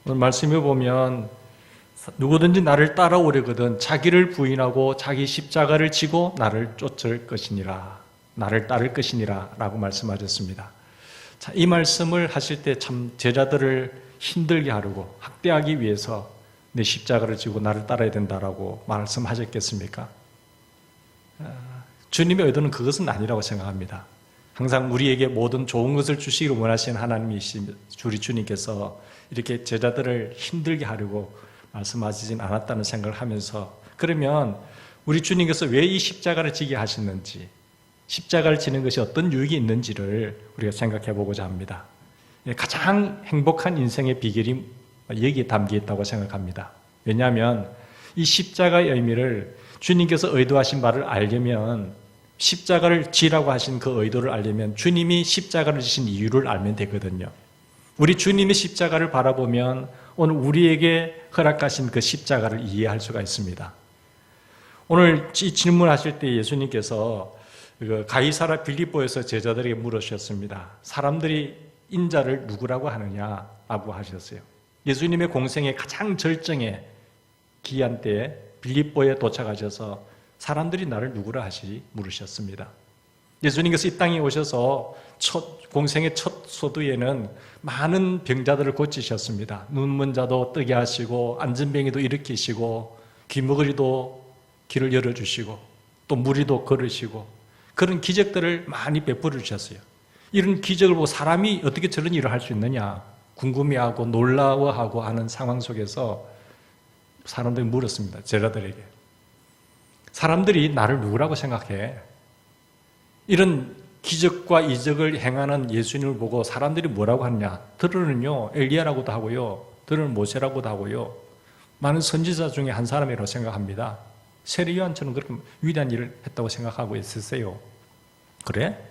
오늘 말씀에 보면 누구든지 나를 따라오려거든 자기를 부인하고 자기 십자가를 지고 나를 쫓을 것이니라, 나를 따를 것이니라 라고 말씀하셨습니다. 자, 이 말씀을 하실 때 참 제자들을 힘들게 하려고 학대하기 위해서 내 십자가를 지고 나를 따라야 된다라고 말씀하셨겠습니까? 주님의 의도는 그것은 아니라고 생각합니다. 항상 우리에게 모든 좋은 것을 주시기를 원하시는 하나님이신 우리 주님께서 이렇게 제자들을 힘들게 하려고 말씀하시진 않았다는 생각을 하면서, 그러면 우리 주님께서 왜 이 십자가를 지게 하셨는지, 십자가를 지는 것이 어떤 유익이 있는지를 우리가 생각해 보고자 합니다. 가장 행복한 인생의 비결이 여기에 담겨 있다고 생각합니다. 왜냐하면 이 십자가의 의미를 주님께서 의도하신 바를 알려면, 십자가를 지라고 하신 그 의도를 알려면 주님이 십자가를 지신 이유를 알면 되거든요. 우리 주님의 십자가를 바라보면 오늘 우리에게 허락하신 그 십자가를 이해할 수가 있습니다. 오늘 이 질문하실 때 예수님께서 가이사라 빌립보에서 제자들에게 물으셨습니다. 사람들이 인자를 누구라고 하느냐라고 하셨어요. 예수님의 공생의 가장 절정의 기한 때에 빌립보에 도착하셔서 사람들이 나를 누구라 하시 물으셨습니다. 예수님께서 이 땅에 오셔서 공생의 첫 소두에는 많은 병자들을 고치셨습니다. 눈먼 자도 뜨게 하시고 안진뱅이도 일으키시고 귀머거리도 길을 열어주시고 또 무리도 걸으시고 그런 기적들을 많이 베풀어 주셨어요. 이런 기적을 보고 사람이 어떻게 저런 일을 할 수 있느냐 궁금해하고 놀라워하고 하는 상황 속에서 사람들이 물었습니다. 제자들에게. 사람들이 나를 누구라고 생각해? 이런 기적과 이적을 행하는 예수님을 보고 사람들이 뭐라고 하느냐? 들으는요 엘리야라고도 하고요, 들으는 모세라고도 하고요, 많은 선지자 중에 한 사람이라고 생각합니다. 세례 요한처럼 그렇게 위대한 일을 했다고 생각하고 있으세요. 그래?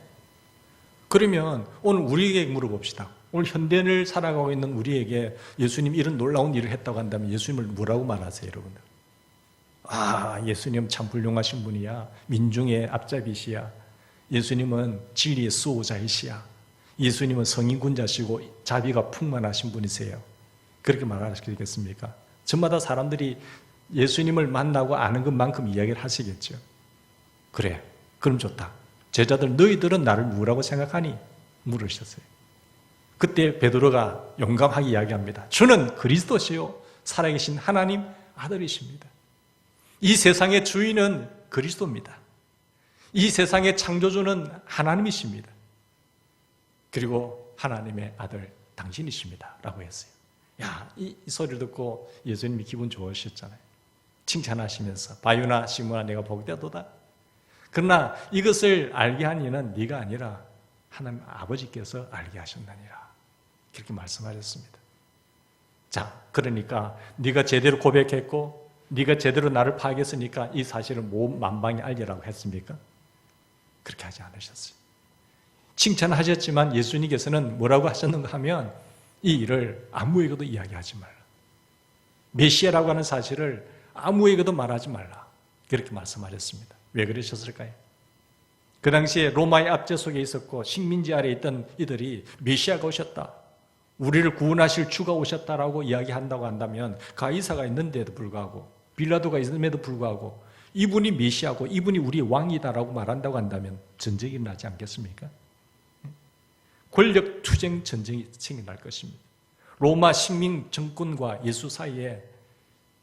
그러면 오늘 우리에게 물어봅시다. 오늘 현대를 살아가고 있는 우리에게 예수님 이런 놀라운 일을 했다고 한다면 예수님을 뭐라고 말하세요, 여러분들? 아, 예수님 참 훌륭하신 분이야. 민중의 앞잡이시야. 예수님은 진리의 수호자이시야. 예수님은 성인군자시고 자비가 풍만하신 분이세요. 그렇게 말하시겠습니까? 저마다 사람들이 예수님을 만나고 아는 것만큼 이야기를 하시겠죠. 그래, 그럼 좋다. 제자들, 너희들은 나를 누구라고 생각하니? 물으셨어요. 그때 베드로가 용감하게 이야기합니다. 주는 그리스도시요 살아계신 하나님 아들이십니다. 이 세상의 주인은 그리스도입니다. 이 세상의 창조주는 하나님이십니다. 그리고 하나님의 아들 당신이십니다 라고 했어요. 야, 이 소리를 듣고 예수님이 기분 좋으셨잖아요. 칭찬하시면서 바요나 시므나 내가 복되도다. 그러나 이것을 알게 한 이는 네가 아니라 하나님 아버지께서 알게 하셨나니라. 그렇게 말씀하셨습니다. 자, 그러니까 네가 제대로 고백했고 네가 제대로 나를 파악했으니까 이 사실을 만방에 알리라고 했습니까? 그렇게 하지 않으셨어요. 칭찬하셨지만 예수님께서는 뭐라고 하셨는가 하면 이 일을 아무에게도 이야기하지 말라. 메시아라고 하는 사실을 아무에게도 말하지 말라. 그렇게 말씀하셨습니다. 왜 그러셨을까요? 그 당시에 로마의 압제 속에 있었고 식민지 아래에 있던 이들이 메시아가 오셨다, 우리를 구원하실 주가 오셨다라고 이야기한다고 한다면 가이사가 있는데도 불구하고 빌라도가 있음에도 불구하고 이분이 메시아고 이분이 우리의 왕이다라고 말한다고 한다면 전쟁이 일어나지 않겠습니까? 권력 투쟁 전쟁이 생겨날 것입니다. 로마 식민 정권과 예수 사이에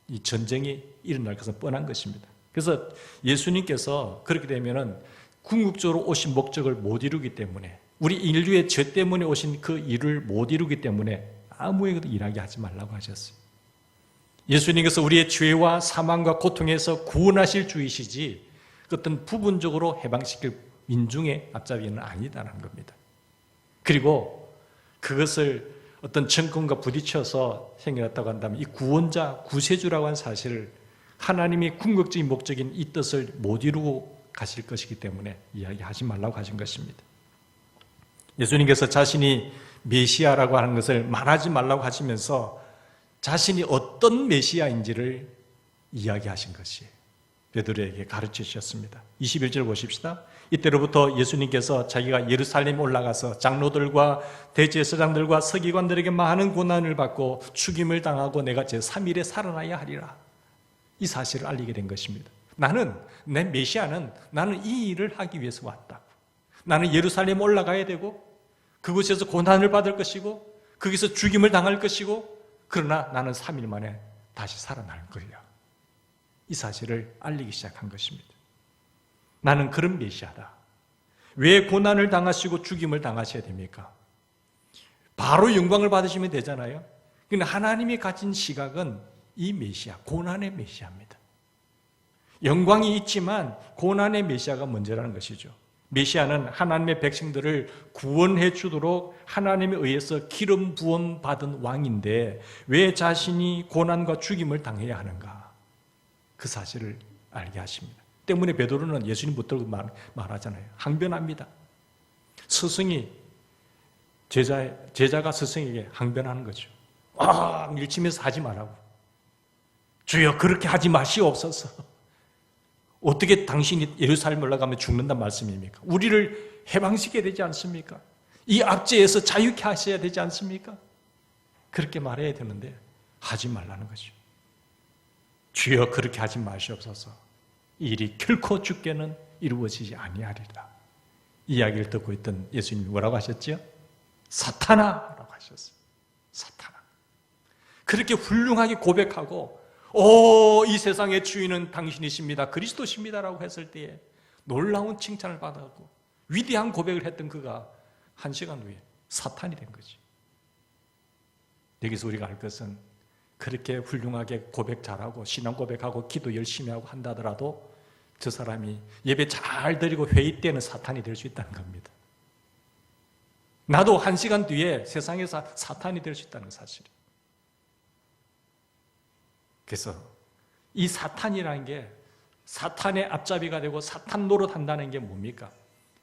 이 전쟁이 일어날 것은 뻔한 것입니다. 그래서 예수님께서 그렇게 되면은 궁극적으로 오신 목적을 못 이루기 때문에, 우리 인류의 죄 때문에 오신 그 일을 못 이루기 때문에 아무에게도 일하게 하지 말라고 하셨어요. 예수님께서 우리의 죄와 사망과 고통에서 구원하실 주이시지 어떤 부분적으로 해방시킬 민중의 앞잡이는 아니다라는 겁니다. 그리고 그것을 어떤 정권과 부딪혀서 생겨났다고 한다면 이 구원자, 구세주라고 하는 사실을 하나님의 궁극적인 목적인 이 뜻을 못 이루고 가실 것이기 때문에 이야기하지 말라고 하신 것입니다. 예수님께서 자신이 메시아라고 하는 것을 말하지 말라고 하시면서 자신이 어떤 메시아인지를 이야기하신 것이에요. 베드로에게 가르쳐 주셨습니다. 21절 보십시다. 이때로부터 예수님께서 자기가 예루살렘에 올라가서 장로들과 대제사장들과 서기관들에게 많은 고난을 받고 죽임을 당하고 내가 제3일에 살아나야 하리라, 이 사실을 알리게 된 것입니다. 내 메시아는 나는 이 일을 하기 위해서 왔다고. 나는 예루살렘에 올라가야 되고 그곳에서 고난을 받을 것이고 거기서 죽임을 당할 것이고, 그러나 나는 3일 만에 다시 살아날 거야, 이 사실을 알리기 시작한 것입니다. 나는 그런 메시아다. 왜 고난을 당하시고 죽임을 당하셔야 됩니까? 바로 영광을 받으시면 되잖아요. 그러나 하나님이 가진 시각은 이 메시아, 고난의 메시아입니다. 영광이 있지만 고난의 메시아가 먼저라는 것이죠. 메시아는 하나님의 백성들을 구원해 주도록 하나님에 의해서 기름 부음 받은 왕인데 왜 자신이 고난과 죽임을 당해야 하는가? 그 사실을 알게 하십니다. 때문에 베드로는 예수님 붙들고 말하잖아요. 항변합니다. 스승이 제자가 스승에게 항변하는 거죠. 일침에서 하지 말라고. 주여, 그렇게 하지 마시옵소서. 어떻게 당신이 예루살렘 올라가면 죽는단 말씀입니까? 우리를 해방시켜야 되지 않습니까? 이 압제에서 자유케 하셔야 되지 않습니까? 그렇게 말해야 되는데 하지 말라는 거죠. 주여, 그렇게 하지 마시옵소서. 이 일이 결코 주께는 이루어지지 아니하리라. 이야기를 듣고 있던 예수님이 뭐라고 하셨죠? 사탄아! 라고 하셨어요. 사탄아. 그렇게 훌륭하게 고백하고 이 세상의 주인은 당신이십니다, 그리스도십니다라고 했을 때에 놀라운 칭찬을 받았고 위대한 고백을 했던 그가 1시간 후에 사탄이 된 거지. 여기서 우리가 알 것은 그렇게 훌륭하게 고백 잘하고 신앙 고백하고 기도 열심히 하고 한다더라도 저 사람이 예배 잘 드리고 회의 때는 사탄이 될 수 있다는 겁니다. 나도 1시간 뒤에 세상에서 사탄이 될 수 있다는 사실이에요. 그래서 이 사탄이라는 게 사탄의 앞잡이가 되고 사탄 노릇한다는 게 뭡니까?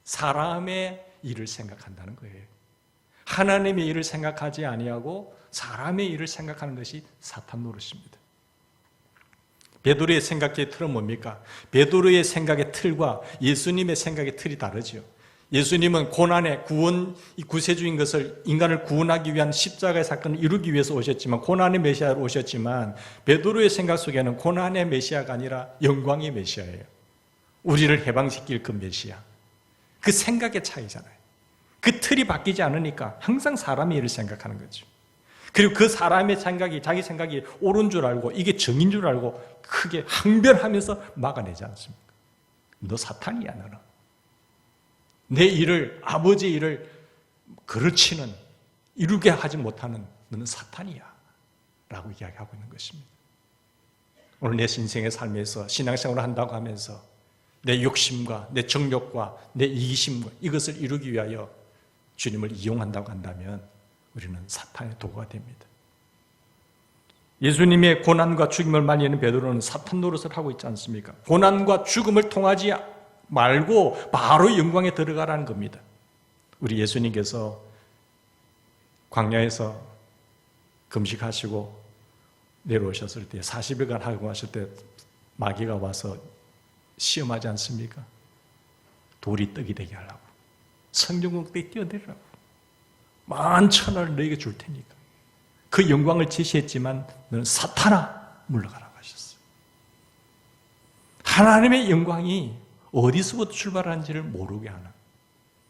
사람의 일을 생각한다는 거예요. 하나님의 일을 생각하지 아니하고 사람의 일을 생각하는 것이 사탄 노릇입니다. 베드로의 생각의 틀은 뭡니까? 베드로의 생각의 틀과 예수님의 생각의 틀이 다르죠. 예수님은 고난의 구세주인 것을 인간을 구원하기 위한 십자가의 사건을 이루기 위해서 오셨지만, 고난의 메시아로 오셨지만, 베드로의 생각 속에는 고난의 메시아가 아니라 영광의 메시아예요. 우리를 해방시킬 그 메시아. 그 생각의 차이잖아요. 그 틀이 바뀌지 않으니까 항상 사람의 일을 생각하는 거죠. 그리고 그 사람의 생각이, 자기 생각이 옳은 줄 알고 이게 정인 줄 알고 크게 항변하면서 막아내지 않습니까? 너 사탄이야, 너는. 내 일을, 아버지의 일을 그르치는, 이루게 하지 못하는 너는 사탄이야 라고 이야기하고 있는 것입니다. 오늘 내 인생의 삶에서 신앙생활을 한다고 하면서 내 욕심과 내 정욕과 내 이기심과 이것을 이루기 위하여 주님을 이용한다고 한다면 우리는 사탄의 도구가 됩니다. 예수님의 고난과 죽임을 많이 하는 베드로는 사탄 노릇을 하고 있지 않습니까? 고난과 죽음을 통하지 말고 바로 영광에 들어가라는 겁니다. 우리 예수님께서 광야에서 금식하시고 내려오셨을 때 40일간 하고 하실 때 마귀가 와서 시험하지 않습니까? 돌이 떡이 되게 하려고, 성경국대에 뛰어내리라고, 만천하를 너에게 줄 테니까 그 영광을 제시했지만 너는 사탄아 물러가라고 하셨어요. 하나님의 영광이 어디서부터 출발하는지를 모르게 하는,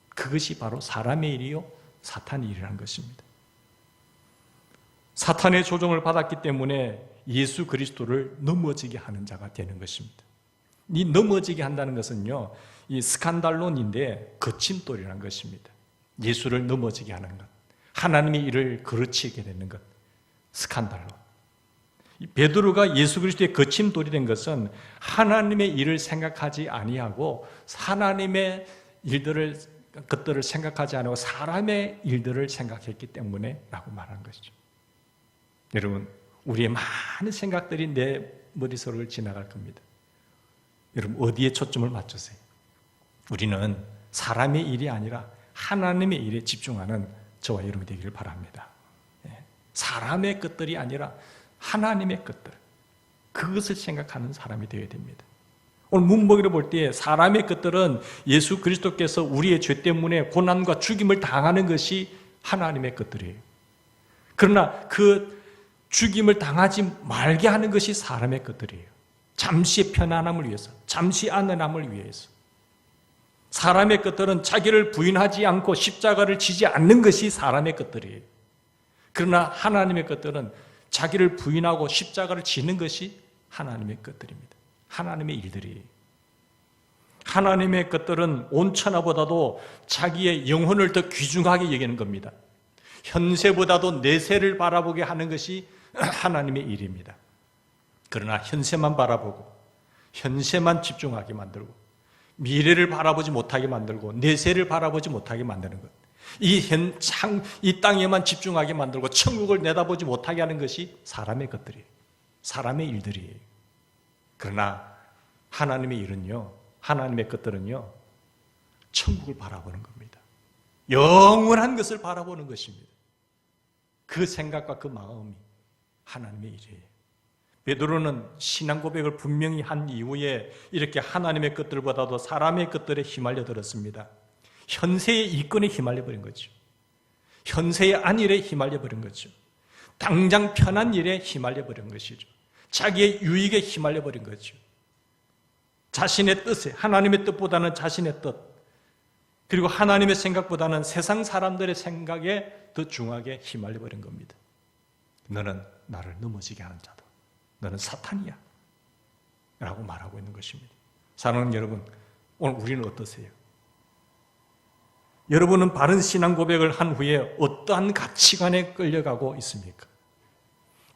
그것이 바로 사람의 일이요 사탄의 일이라는 것입니다. 사탄의 조종을 받았기 때문에 예수 그리스도를 넘어지게 하는 자가 되는 것입니다. 이 넘어지게 한다는 것은요, 이 스칸달론인데 거침돌이라는 것입니다. 예수를 넘어지게 하는 것, 하나님의 일을 그르치게 되는 것, 스칸달론. 베드로가 예수 그리스도의 거침돌이 된 것은 하나님의 일을 생각하지 아니하고 하나님의 것들을 생각하지 않고 사람의 일들을 생각했기 때문에 라고 말하는 것이죠. 여러분, 우리의 많은 생각들이 내 머릿속을 지나갈 겁니다. 여러분, 어디에 초점을 맞추세요? 우리는 사람의 일이 아니라 하나님의 일에 집중하는 저와 여러분이 되기를 바랍니다. 사람의 것들이 아니라 하나님의 것들, 그것을 생각하는 사람이 되어야 됩니다. 오늘 문맥으로 볼 때 사람의 것들은 예수 그리스도께서 우리의 죄 때문에 고난과 죽임을 당하는 것이 하나님의 것들이에요. 그러나 그 죽임을 당하지 말게 하는 것이 사람의 것들이에요. 잠시의 편안함을 위해서, 잠시 안전함을 위해서. 사람의 것들은 자기를 부인하지 않고 십자가를 지지 않는 것이 사람의 것들이에요. 그러나 하나님의 것들은 자기를 부인하고 십자가를 지는 것이 하나님의 것들입니다. 하나님의 일들이에요. 하나님의 것들은 온 천하보다도 자기의 영혼을 더 귀중하게 여기는 겁니다. 현세보다도 내세를 바라보게 하는 것이 하나님의 일입니다. 그러나 현세만 바라보고 현세만 집중하게 만들고 미래를 바라보지 못하게 만들고 내세를 바라보지 못하게 만드는 것, 이 땅에만 집중하게 만들고 천국을 내다보지 못하게 하는 것이 사람의 것들이에요. 사람의 일들이에요. 그러나 하나님의 일은요, 하나님의 것들은요, 천국을 바라보는 겁니다. 영원한 것을 바라보는 것입니다. 그 생각과 그 마음이 하나님의 일이에요. 베드로는 신앙 고백을 분명히 한 이후에 이렇게 하나님의 것들보다도 사람의 것들에 휘말려 들었습니다. 현세의 이권에 휘말려 버린 거죠. 현세의 안일에 휘말려 버린 거죠. 당장 편한 일에 휘말려 버린 것이죠. 자기의 유익에 휘말려 버린 거죠. 자신의 뜻에, 하나님의 뜻보다는 자신의 뜻, 그리고 하나님의 생각보다는 세상 사람들의 생각에 더 중하게 휘말려 버린 겁니다. 너는 나를 넘어지게 하는 자다. 너는 사탄이야. 라고 말하고 있는 것입니다. 사랑하는 여러분, 오늘 우리는 어떠세요? 여러분은 바른 신앙 고백을 한 후에 어떠한 가치관에 끌려가고 있습니까?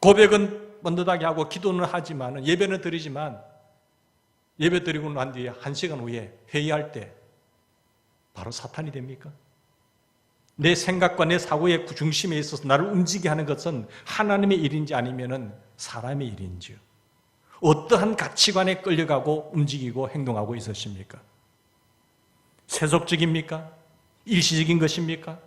고백은 번듯하게 하고 기도는 하지만, 예배는 드리지만, 예배 드리고 난 뒤에 1시간 후에 회의할 때 바로 사탄이 됩니까? 내 생각과 내 사고의 중심에 있어서 나를 움직이게 하는 것은 하나님의 일인지 아니면 사람의 일인지요? 어떠한 가치관에 끌려가고 움직이고 행동하고 있으십니까? 세속적입니까? 일시적인 것입니까?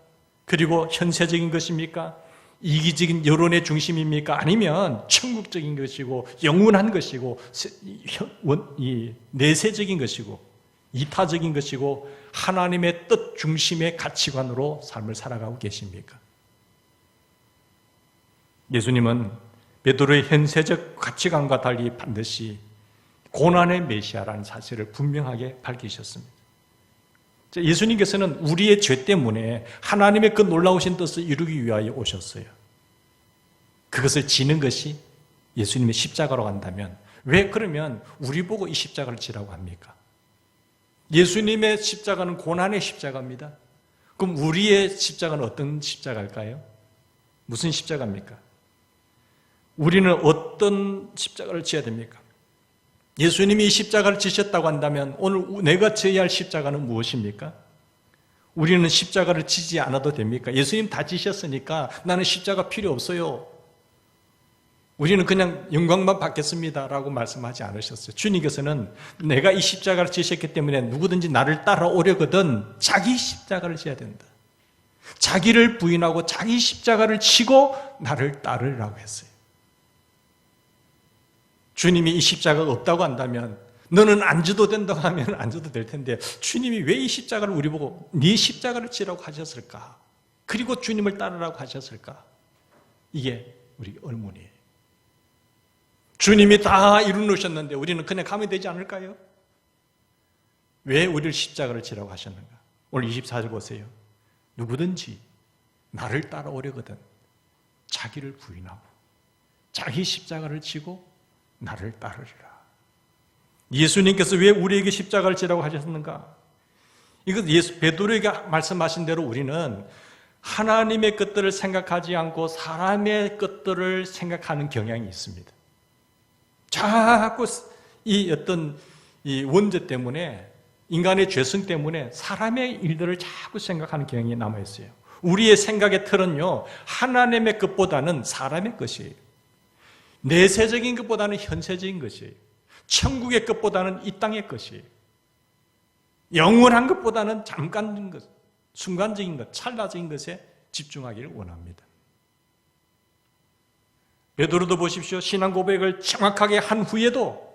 그리고 현세적인 것입니까? 이기적인 여론의 중심입니까? 아니면 천국적인 것이고 영원한 것이고 내세적인 것이고 이타적인 것이고 하나님의 뜻 중심의 가치관으로 삶을 살아가고 계십니까? 예수님은 베드로의 현세적 가치관과 달리 반드시 고난의 메시아라는 사실을 분명하게 밝히셨습니다. 예수님께서는 우리의 죄 때문에 하나님의 그 놀라우신 뜻을 이루기 위하여 오셨어요. 그것을 지는 것이 예수님의 십자가로 간다면 왜 그러면 우리 보고 이 십자가를 지라고 합니까? 예수님의 십자가는 고난의 십자가입니다. 그럼 우리의 십자가는 어떤 십자가일까요? 무슨 십자가입니까? 우리는 어떤 십자가를 지어야 됩니까? 예수님이 이 십자가를 지셨다고 한다면 오늘 내가 지어야 할 십자가는 무엇입니까? 우리는 십자가를 지지 않아도 됩니까? 예수님 다 지셨으니까 나는 십자가 필요 없어요. 우리는 그냥 영광만 받겠습니다라고 말씀하지 않으셨어요. 주님께서는 내가 이 십자가를 지셨기 때문에 누구든지 나를 따라오려거든 자기 십자가를 지어야 된다. 자기를 부인하고 자기 십자가를 지고 나를 따르라고 했어요. 주님이 이 십자가가 없다고 한다면 너는 안 져도 된다고 하면 안 져도 될 텐데 주님이 왜 이 십자가를 우리 보고 네 십자가를 지라고 하셨을까? 그리고 주님을 따르라고 하셨을까? 이게 우리 의문이에요. 주님이 다 이루놓으셨는데 우리는 그냥 가면 되지 않을까요? 왜 우리를 십자가를 지라고 하셨는가? 오늘 24절 보세요. 누구든지 나를 따라오려거든 자기를 부인하고 자기 십자가를 지고 나를 따르리라. 예수님께서 왜 우리에게 십자가를 지라고 하셨는가? 이것 베드로에게 말씀하신 대로 우리는 하나님의 것들을 생각하지 않고 사람의 것들을 생각하는 경향이 있습니다. 자꾸 이 어떤 이 원죄 때문에 인간의 죄성 때문에 사람의 일들을 자꾸 생각하는 경향이 남아 있어요. 우리의 생각의 틀은요 하나님의 것보다는 사람의 것이에요. 내세적인 것보다는 현세적인 것이에요. 천국의 것보다는 이 땅의 것이에요. 영원한 것보다는 잠깐적인 것, 순간적인 것, 찰나적인 것에 집중하기를 원합니다. 베드로도 보십시오. 신앙 고백을 정확하게 한 후에도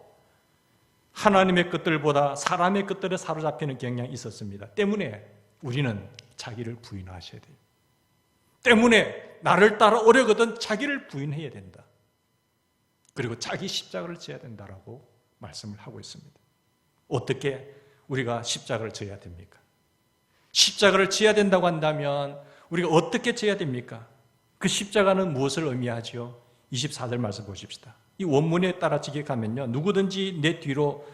하나님의 것들보다 사람의 것들에 사로잡히는 경향이 있었습니다. 때문에 우리는 자기를 부인하셔야 돼요. 때문에 나를 따라오려거든 자기를 부인해야 된다. 그리고 자기 십자가를 져야 된다라고 말씀을 하고 있습니다. 어떻게 우리가 십자가를 져야 됩니까? 십자가를 져야 된다고 한다면 우리가 어떻게 져야 됩니까? 그 십자가는 무엇을 의미하지요? 24절 말씀 보십시다. 이 원문에 따라 지격하면요, 누구든지 내 뒤로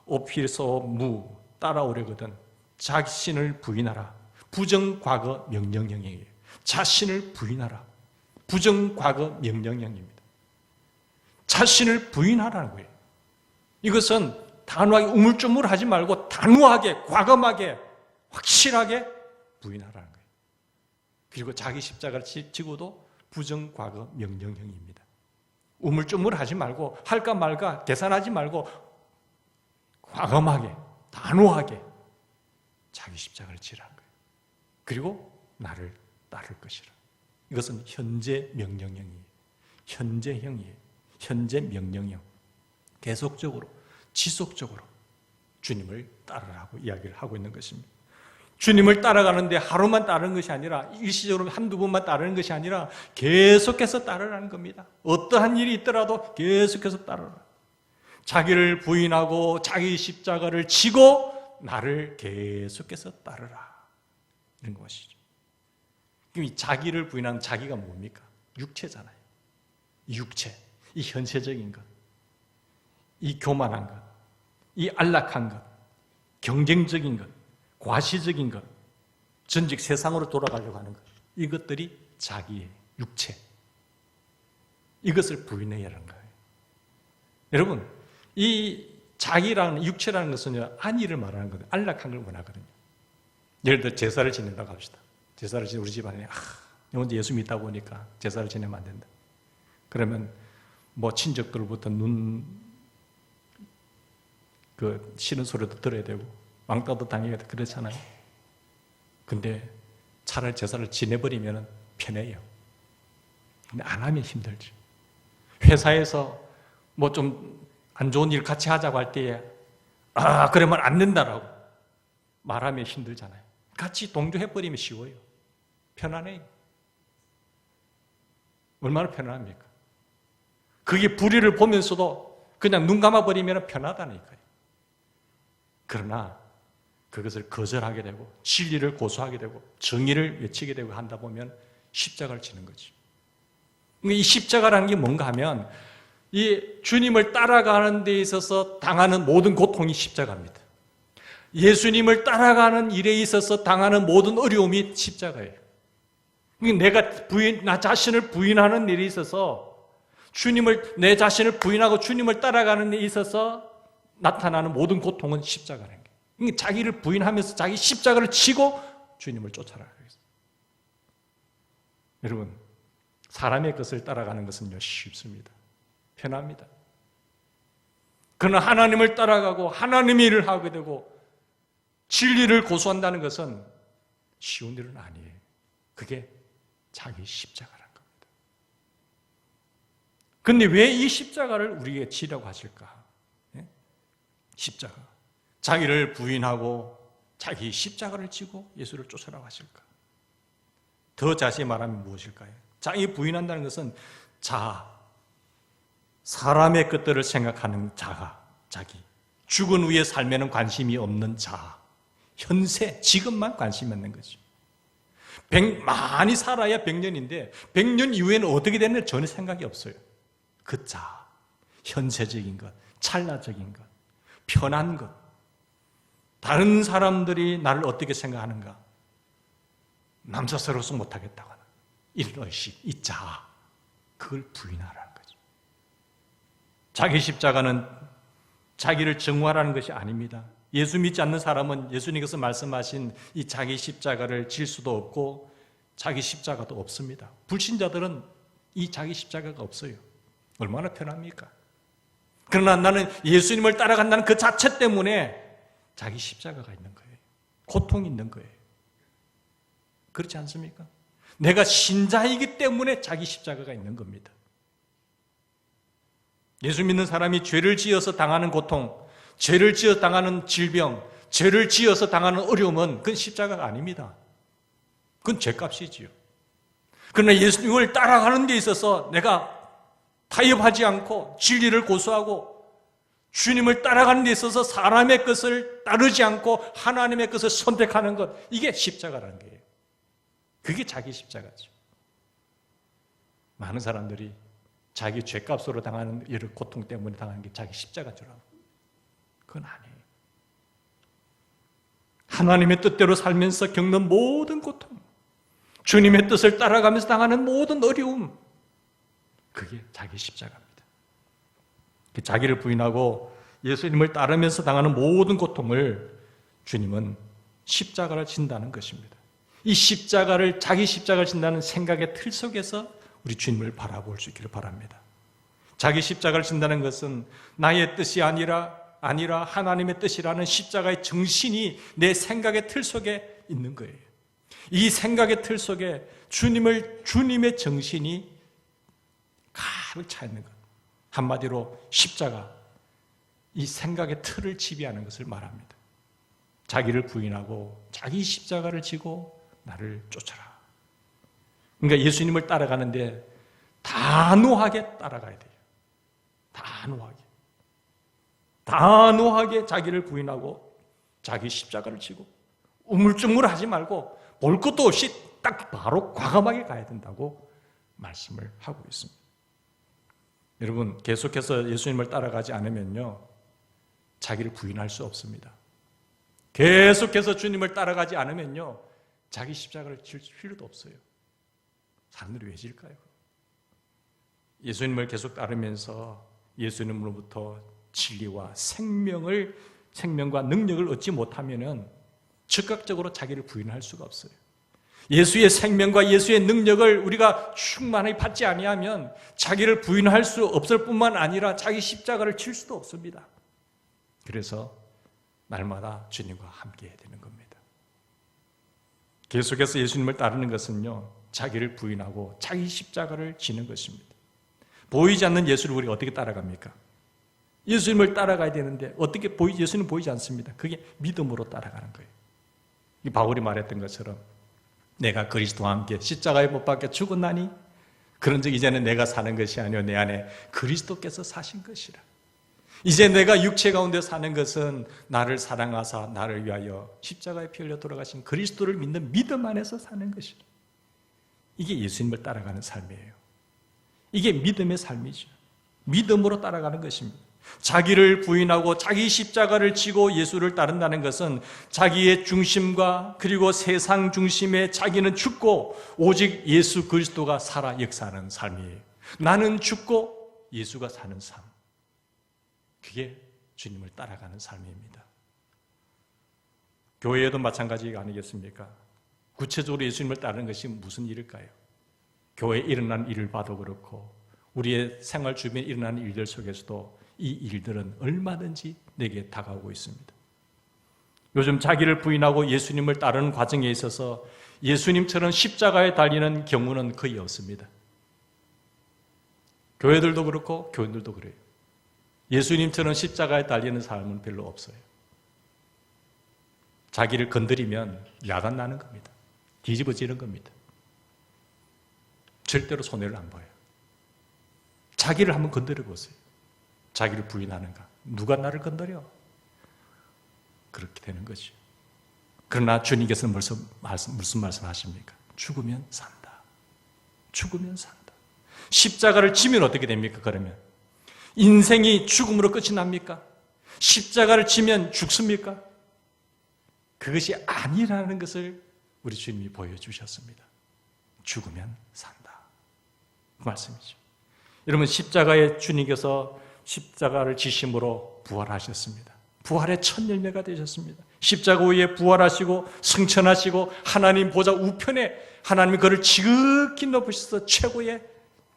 오필서 무 따라오려거든 자신을 부인하라. 부정과거 명령형이에요. 자신을 부인하라. 부정과거 명령형입니다. 자신을 부인하라는 거예요. 이것은 단호하게 우물쭈물하지 말고 단호하게 과감하게 확실하게 부인하라는 거예요. 그리고 자기 십자가를 지고도 부정과거 명령형입니다. 우물쭈물하지 말고 할까 말까 계산하지 말고 과감하게 단호하게 자기 십자가를 지라는 거예요. 그리고 나를 따를 것이라. 이것은 현재 명령형이에요. 현재형이에요. 현재 명령형. 계속적으로 지속적으로 주님을 따르라고 이야기를 하고 있는 것입니다. 주님을 따라가는데 하루만 따르는 것이 아니라 일시적으로 한두 번만 따르는 것이 아니라 계속해서 따르라는 겁니다. 어떠한 일이 있더라도 계속해서 따르라. 자기를 부인하고 자기 십자가를 지고 나를 계속해서 따르라. 이런 것이죠. 그럼 이 자기를 부인하는 자기가 뭡니까? 육체잖아요. 이 육체, 이 현세적인 것, 이 교만한 것, 이 안락한 것, 경쟁적인 것, 과시적인 것, 전직 세상으로 돌아가려고 하는 것, 이것들이 자기의 육체, 이것을 부인해야 하는 거예요. 여러분, 이 자기라는 육체라는 것은 안위를 말하는 거예요. 안락한 걸 원하거든요. 예를 들어 제사를 지낸다고 합시다. 제사를 지내 우리 집안에 혼자 예수 믿다 보니까 제사를 지내면 안 된다. 그러면 뭐 친척들로부터 싫은 소리도 들어야 되고 왕따도 당해야 되고 그렇잖아요. 근데 차라리 제사를 지내버리면 편해요. 근데 안 하면 힘들죠. 회사에서 뭐 좀 안 좋은 일 같이 하자고 할 때에 그러면 안 된다라고 말하면 힘들잖아요. 같이 동조해버리면 쉬워요. 편안해요. 얼마나 편안합니까? 그게 불의를 보면서도 그냥 눈 감아버리면 편하다니까요. 그러나 그것을 거절하게 되고 진리를 고수하게 되고 정의를 외치게 되고 한다 보면 십자가를 지는 거죠. 이 십자가라는 게 뭔가 하면 이 주님을 따라가는 데 있어서 당하는 모든 고통이 십자가입니다. 예수님을 따라가는 일에 있어서 당하는 모든 어려움이 십자가예요. 내가 나 자신을 부인하는 일에 있어서 내 자신을 부인하고 주님을 따라가는 데 있어서 나타나는 모든 고통은 십자가라는 거예요. 자기를 부인하면서 자기 십자가를 지고 주님을 쫓아라. 여러분, 사람의 것을 따라가는 것은요, 쉽습니다. 편합니다. 그러나 하나님을 따라가고 하나님의 일을 하게 되고 진리를 고수한다는 것은 쉬운 일은 아니에요. 그게 자기 십자가라는 겁니다. 그런데 왜 이 십자가를 우리에게 지라고 하실까? 십자가. 자기를 부인하고 자기 십자가를 지고 예수를 쫓아라고 하실까? 더 자세히 말하면 무엇일까요? 자기 부인한다는 것은 사람의 것들을 생각하는 자기. 죽은 후의 삶에는 관심이 없는 현세, 지금만 관심이 있는 거죠. 많이 살아야 100년인데 100년 이후에는 어떻게 되는지 전혀 생각이 없어요. 그 현세적인 것, 찰나적인 것, 편한 것, 다른 사람들이 나를 어떻게 생각하는가, 남사스러워서 못하겠다고 하는 이런 의식, 그걸 부인하라는 거죠. 자기 십자가는 자기를 정화하라는 것이 아닙니다. 예수 믿지 않는 사람은 예수님께서 말씀하신 이 자기 십자가를 질 수도 없고 자기 십자가도 없습니다. 불신자들은 이 자기 십자가가 없어요. 얼마나 편합니까? 그러나 나는 예수님을 따라간다는 그 자체 때문에 자기 십자가가 있는 거예요. 고통이 있는 거예요. 그렇지 않습니까? 내가 신자이기 때문에 자기 십자가가 있는 겁니다. 예수 믿는 사람이 죄를 지어서 당하는 고통, 죄를 지어 당하는 질병, 죄를 지어서 당하는 어려움은 그건 십자가가 아닙니다. 그건 죄값이지요. 그러나 예수님을 따라가는 데 있어서 내가 타협하지 않고 진리를 고수하고 주님을 따라가는 데 있어서 사람의 것을 따르지 않고 하나님의 것을 선택하는 것, 이게 십자가라는 거예요. 그게 자기 십자가죠. 많은 사람들이 자기 죄값으로 당하는 이런 고통 때문에 당하는 게 자기 십자가인 줄 알고. 그건 아니에요. 하나님의 뜻대로 살면서 겪는 모든 고통, 주님의 뜻을 따라가면서 당하는 모든 어려움, 그게 자기 십자가입니다. 자기를 부인하고 예수님을 따르면서 당하는 모든 고통을 주님은 십자가를 진다는 것입니다. 이 십자가를, 자기 십자가를 진다는 생각의 틀 속에서 우리 주님을 바라볼 수 있기를 바랍니다. 자기 십자가를 진다는 것은 나의 뜻이 아니라 하나님의 뜻이라는 십자가의 정신이 내 생각의 틀 속에 있는 거예요. 이 생각의 틀 속에 주님의 정신이 가득 차 있는 것. 한마디로 십자가, 이 생각의 틀을 지배하는 것을 말합니다. 자기를 부인하고 자기 십자가를 지고 나를 쫓아라. 그러니까 예수님을 따라가는데 단호하게 따라가야 돼요. 단호하게 자기를 부인하고 자기 십자가를 지고 우물쭈물하지 말고 볼 것도 없이 딱 바로 과감하게 가야 된다고 말씀을 하고 있습니다. 여러분, 계속해서 예수님을 따라가지 않으면요, 자기를 부인할 수 없습니다. 계속해서 주님을 따라가지 않으면요, 자기 십자가를 질 필요도 없어요. 사람들이 왜 질까요? 예수님을 계속 따르면서 예수님으로부터 진리와 생명과 능력을 얻지 못하면은 즉각적으로 자기를 부인할 수가 없어요. 예수의 생명과 예수의 능력을 우리가 충만히 받지 아니하면 자기를 부인할 수 없을 뿐만 아니라 자기 십자가를 칠 수도 없습니다. 그래서 날마다 주님과 함께 해야 되는 겁니다. 계속해서 예수님을 따르는 것은요, 자기를 부인하고 자기 십자가를 지는 것입니다. 보이지 않는 예수를 우리가 어떻게 따라갑니까? 예수님을 따라가야 되는데 어떻게 예수님 보이지 않습니다. 그게 믿음으로 따라가는 거예요. 이 바울이 말했던 것처럼 내가 그리스도와 함께 십자가에 못 박혀 죽었나니 그런즉 이제는 내가 사는 것이 아니요 내 안에 그리스도께서 사신 것이라. 이제 내가 육체 가운데 사는 것은 나를 사랑하사 나를 위하여 십자가에 피 흘려 돌아가신 그리스도를 믿는 믿음 안에서 사는 것이라. 이게 예수님을 따라가는 삶이에요. 이게 믿음의 삶이죠. 믿음으로 따라가는 것입니다. 자기를 부인하고 자기 십자가를 지고 예수를 따른다는 것은 자기의 중심과 그리고 세상 중심에 자기는 죽고 오직 예수 그리스도가 살아 역사하는 삶이에요. 나는 죽고 예수가 사는 삶. 그게 주님을 따라가는 삶입니다. 교회에도 마찬가지가 아니겠습니까? 구체적으로 예수님을 따르는 것이 무슨 일일까요? 교회에 일어난 일을 봐도 그렇고 우리의 생활 주변에 일어나는 일들 속에서도 이 일들은 얼마든지 내게 다가오고 있습니다. 요즘 자기를 부인하고 예수님을 따르는 과정에 있어서 예수님처럼 십자가에 달리는 경우는 거의 없습니다. 교회들도 그렇고 교인들도 그래요. 예수님처럼 십자가에 달리는 사람은 별로 없어요. 자기를 건드리면 야단 나는 겁니다. 뒤집어지는 겁니다. 절대로 손해를 안 봐요. 자기를 한번 건드려 보세요. 자기를 부인하는가? 누가 나를 건드려? 그렇게 되는 거죠. 그러나 주님께서는 무슨 말씀하십니까? 죽으면 산다. 죽으면 산다. 십자가를 지면 어떻게 됩니까? 그러면 인생이 죽음으로 끝이 납니까? 십자가를 지면 죽습니까? 그것이 아니라는 것을 우리 주님이 보여주셨습니다. 죽으면 산다. 그 말씀이죠. 여러분, 십자가의 주님께서 십자가를 지심으로 부활하셨습니다. 부활의 첫 열매가 되셨습니다. 십자가 위에 부활하시고 승천하시고 하나님 보좌 우편에 하나님이 그를 지극히 높으셔서 최고의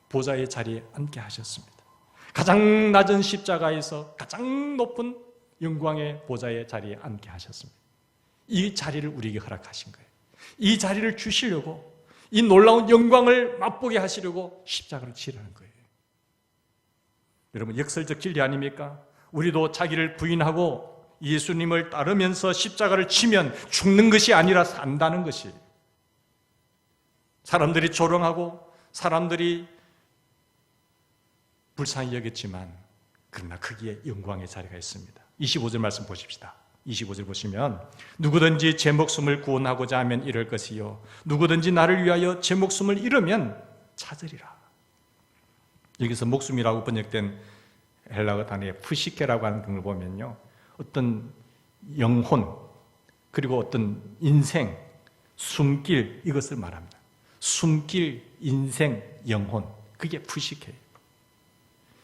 보좌의 자리에 앉게 하셨습니다. 가장 낮은 십자가에서 가장 높은 영광의 보좌의 자리에 앉게 하셨습니다. 이 자리를 우리에게 허락하신 거예요. 이 자리를 주시려고, 이 놀라운 영광을 맛보게 하시려고 십자가를 지르는 거예요. 여러분, 역설적 진리 아닙니까? 우리도 자기를 부인하고 예수님을 따르면서 십자가를 치면 죽는 것이 아니라 산다는 것이, 사람들이 조롱하고 사람들이 불쌍히 여겼지만 그러나 거기에 영광의 자리가 있습니다. 25절 말씀 보십시다. 25절 보시면 누구든지 제 목숨을 구원하고자 하면 잃을 것이요 누구든지 나를 위하여 제 목숨을 잃으면 찾으리라. 여기서 목숨이라고 번역된 헬라어 단어의 푸시케라고 하는 걸 보면요, 어떤 영혼 그리고 어떤 인생, 숨길, 이것을 말합니다. 숨길, 인생, 영혼, 그게 푸시케예요.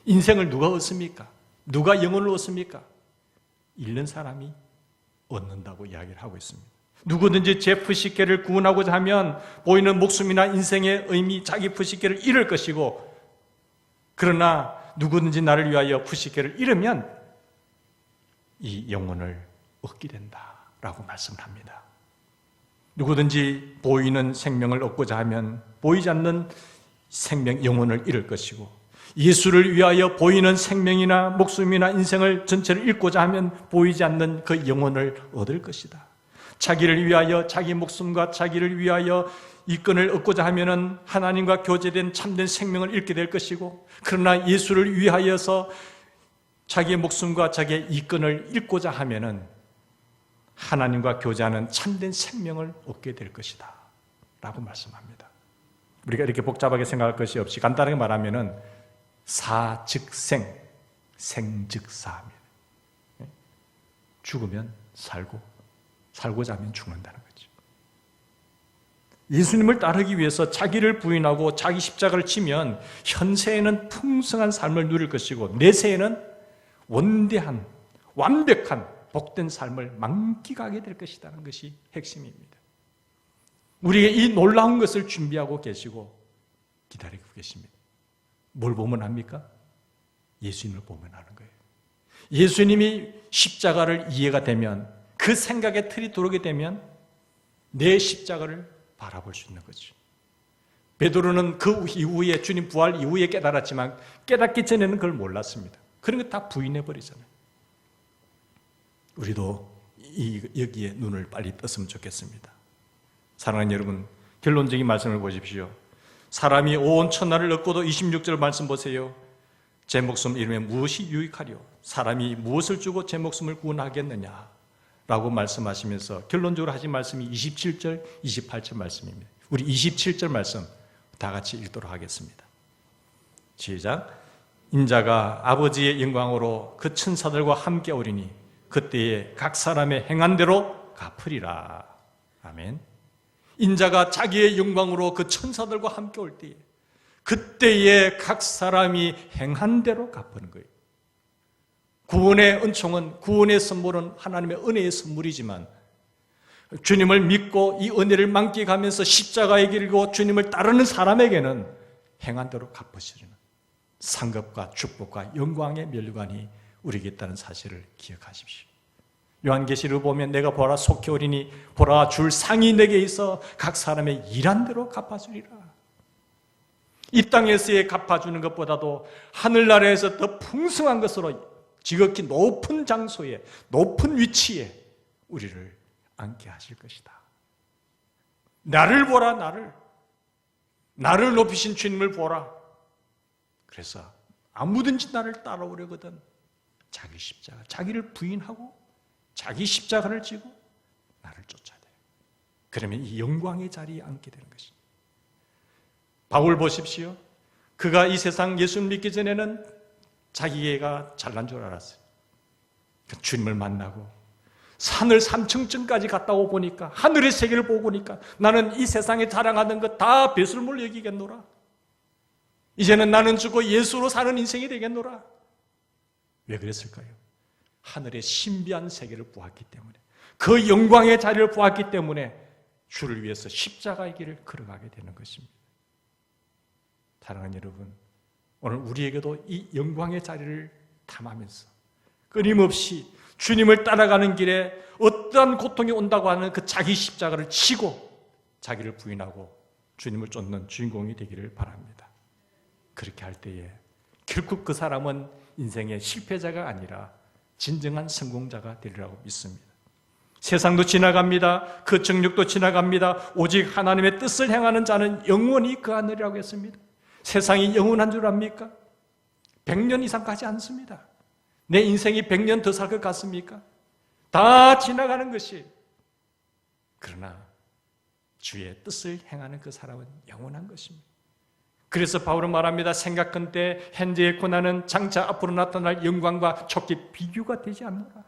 인생을 누가 얻습니까? 누가 영혼을 얻습니까? 잃는 사람이 얻는다고 이야기를 하고 있습니다. 누구든지 제 푸시케를 구원하고자 하면 보이는 목숨이나 인생의 의미, 자기 푸시케를 잃을 것이고, 그러나 누구든지 나를 위하여 푸시케를 잃으면 이 영혼을 얻게 된다라고 말씀을 합니다. 누구든지 보이는 생명을 얻고자 하면 보이지 않는 생명, 영혼을 잃을 것이고, 예수를 위하여 보이는 생명이나 목숨이나 인생을 전체를 잃고자 하면 보이지 않는 그 영혼을 얻을 것이다. 자기를 위하여, 자기 목숨과 자기를 위하여 이권을 얻고자 하면은 하나님과 교제된 참된 생명을 잃게 될 것이고, 그러나 예수를 위하여서 자기의 목숨과 자기의 이권을 잃고자 하면은 하나님과 교제하는 참된 생명을 얻게 될 것이다 라고 말씀합니다. 우리가 이렇게 복잡하게 생각할 것이 없이 간단하게 말하면은 사 즉 생, 생 즉 사입니다. 죽으면 살고, 살고자 하면 죽는다는 거죠. 예수님을 따르기 위해서 자기를 부인하고 자기 십자가를 지면 현세에는 풍성한 삶을 누릴 것이고 내세에는 원대한, 완벽한, 복된 삶을 만끽하게 될 것이라는 것이 핵심입니다. 우리에게 이 놀라운 것을 준비하고 계시고 기다리고 계십니다. 뭘 보면 합니까? 예수님을 보면 하는 거예요. 예수님이 십자가를 이해가 되면, 그 생각에 틀이 들어오게 되면 내 십자가를 바라볼 수 있는 거죠. 베드로는 그 이후에, 주님 부활 이후에 깨달았지만 깨닫기 전에는 그걸 몰랐습니다. 그런 거 다 부인해버리잖아요. 우리도 여기에 눈을 빨리 떴으면 좋겠습니다. 사랑하는 여러분, 결론적인 말씀을 보십시오. 사람이 온 천하를 얻고도 26절 말씀 보세요. 제 목숨 잃으면 무엇이 유익하리요? 사람이 무엇을 주고 제 목숨을 구원하겠느냐? 라고 말씀하시면서 결론적으로 하신 말씀이 27절, 28절 말씀입니다. 우리 27절 말씀 다 같이 읽도록 하겠습니다. 시작. 인자가 아버지의 영광으로 그 천사들과 함께 오리니 그때에 각 사람의 행한 대로 갚으리라. 아멘. 인자가 자기의 영광으로 그 천사들과 함께 올 때에 그때에 각 사람이 행한 대로 갚는 거예요. 구원의 은총은, 구원의 선물은 하나님의 은혜의 선물이지만 주님을 믿고 이 은혜를 만끽하면서 십자가의 길고 주님을 따르는 사람에게는 행한 대로 갚으시리는 상급과 축복과 영광의 면류관이 우리에게 있다는 사실을 기억하십시오. 요한계시를 보면 내가 보라 속히 오리니 보라 줄 상이 내게 있어 각 사람의 일한 대로 갚아주리라. 이 땅에서의 갚아주는 것보다도 하늘나라에서 더 풍성한 것으로 지극히 높은 장소에, 높은 위치에 우리를 앉게 하실 것이다. 나를 보라, 나를 높이신 주님을 보라. 그래서 아무든지 나를 따라오려거든 자기 십자가, 자기를 부인하고 자기 십자가를 지고 나를 쫓아야 돼요. 그러면 이 영광의 자리에 앉게 되는 것입니다. 바울 보십시오. 그가 이 세상 예수를 믿기 전에는 자기가 잘난 줄 알았어요. 주님을 만나고 산을 3층쯤까지 갔다고 보니까, 하늘의 세계를 보고 보니까 나는 이 세상에 자랑하던 것 다 배설물 여기겠노라. 이제는 나는 죽고 예수로 사는 인생이 되겠노라. 왜 그랬을까요? 하늘의 신비한 세계를 보았기 때문에, 그 영광의 자리를 보았기 때문에 주를 위해서 십자가의 길을 걸어가게 되는 것입니다. 사랑하는 여러분, 오늘 우리에게도 이 영광의 자리를 탐하면서 끊임없이 주님을 따라가는 길에 어떠한 고통이 온다고 하는 그 자기 십자가를 치고 자기를 부인하고 주님을 쫓는 주인공이 되기를 바랍니다. 그렇게 할 때에 결국 그 사람은 인생의 실패자가 아니라 진정한 성공자가 되리라고 믿습니다. 세상도 지나갑니다. 그 정력도 지나갑니다. 오직 하나님의 뜻을 행하는 자는 영원히 거하느라고 했습니다. 세상이 영원한 줄 압니까? 100년 이상 가지 않습니다. 내 인생이 100년 더 살 것 같습니까? 다 지나가는 것이. 그러나 주의 뜻을 행하는 그 사람은 영원한 것입니다. 그래서 바울은 말합니다. 생각컨대 현재의 고난은 장차 앞으로 나타날 영광과 좋게 비교가 되지 않는가.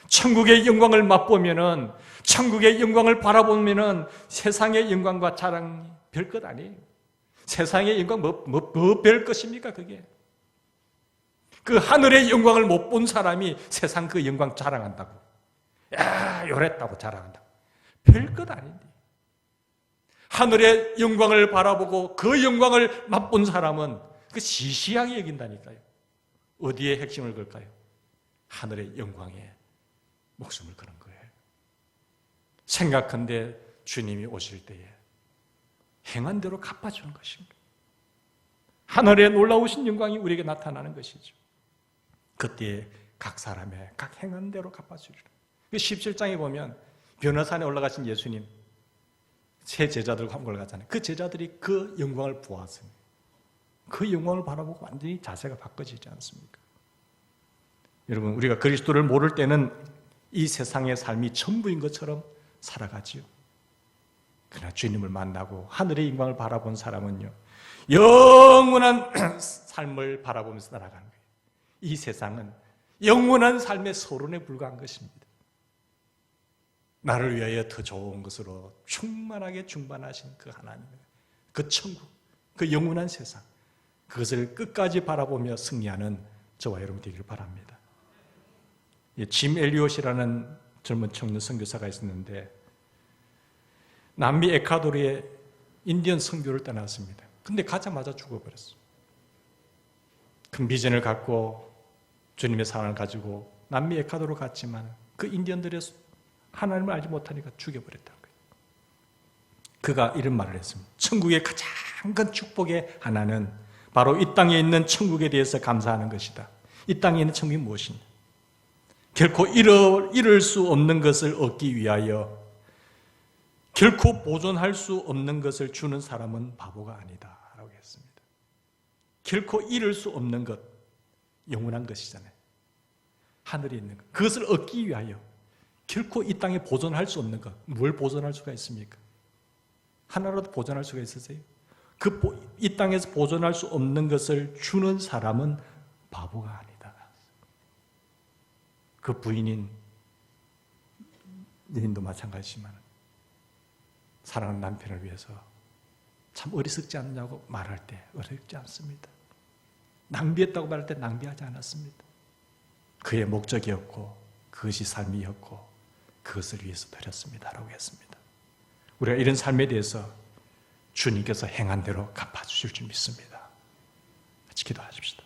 천국의 영광을 맛보면은, 천국의 영광을 바라보면은 세상의 영광과 자랑이 별 것 아니에요. 세상의 영광 뭐 별 것입니까 그게? 그 하늘의 영광을 못 본 사람이 세상 그 영광 자랑한다고. 야, 요랬다고 자랑한다고. 별 것 아닌데. 하늘의 영광을 바라보고 그 영광을 맛본 사람은 그 시시하게 여긴다니까요. 어디에 핵심을 걸까요? 하늘의 영광에 목숨을 거는 거예요. 생각한데 주님이 오실 때에 행한 대로 갚아주는 것입니다. 하늘의 놀라우신 영광이 우리에게 나타나는 것이죠. 그때에 각 사람의 각 행한 대로 갚아주리라. 17장에 보면 변화산에 올라가신 예수님 세 제자들과 함께 올라가잖아요. 그 제자들이 그 영광을 보았습니다. 그 영광을 바라보고 완전히 자세가 바꿔지지 않습니까? 여러분, 우리가 그리스도를 모를 때는 이 세상의 삶이 전부인 것처럼 살아가지요. 그러나 주님을 만나고 하늘의 영광을 바라본 사람은요, 영원한 삶을 바라보면서 살아가는 거예요. 이 세상은 영원한 삶의 서론에 불과한 것입니다. 나를 위하여 더 좋은 것으로 충만하게 중반하신 그 하나님, 그 천국, 그 영원한 세상, 그것을 끝까지 바라보며 승리하는 저와 여러분 되기를 바랍니다. 짐 엘리엇이라는 젊은 청년 선교사가 있었는데 남미 에콰도르의 인디언 선교를 떠났습니다. 근데 가자마자 죽어버렸어요. 큰 비전을 갖고 주님의 사랑을 가지고 남미 에콰도르로 갔지만 그 인디언들의 하나님을 알지 못하니까 죽여버렸다는 거예요. 그가 이런 말을 했습니다. 천국의 가장 큰 축복의 하나는 바로 이 땅에 있는 천국에 대해서 감사하는 것이다. 이 땅에 있는 천국이 무엇이냐? 결코 잃을 수 없는 것을 얻기 위하여 결코 보존할 수 없는 것을 주는 사람은 바보가 아니다 라고 했습니다. 결코 잃을 수 없는 것, 영원한 것이잖아요. 하늘에 있는 것, 그것을 얻기 위하여 결코 이 땅에 보존할 수 없는 것, 뭘 보존할 수가 있습니까? 하나라도 보존할 수가 있으세요? 이 땅에서 보존할 수 없는 것을 주는 사람은 바보가 아니다. 그 부인인 여인도 마찬가지지만 사랑하는 남편을 위해서 참 어리석지 않냐고 말할 때 어리석지 않습니다. 낭비했다고 말할 때 낭비하지 않았습니다. 그의 목적이었고 그것이 삶이었고 그것을 위해서 드렸습니다 라고 했습니다. 우리가 이런 삶에 대해서 주님께서 행한 대로 갚아주실 줄 믿습니다. 같이 기도하십시다.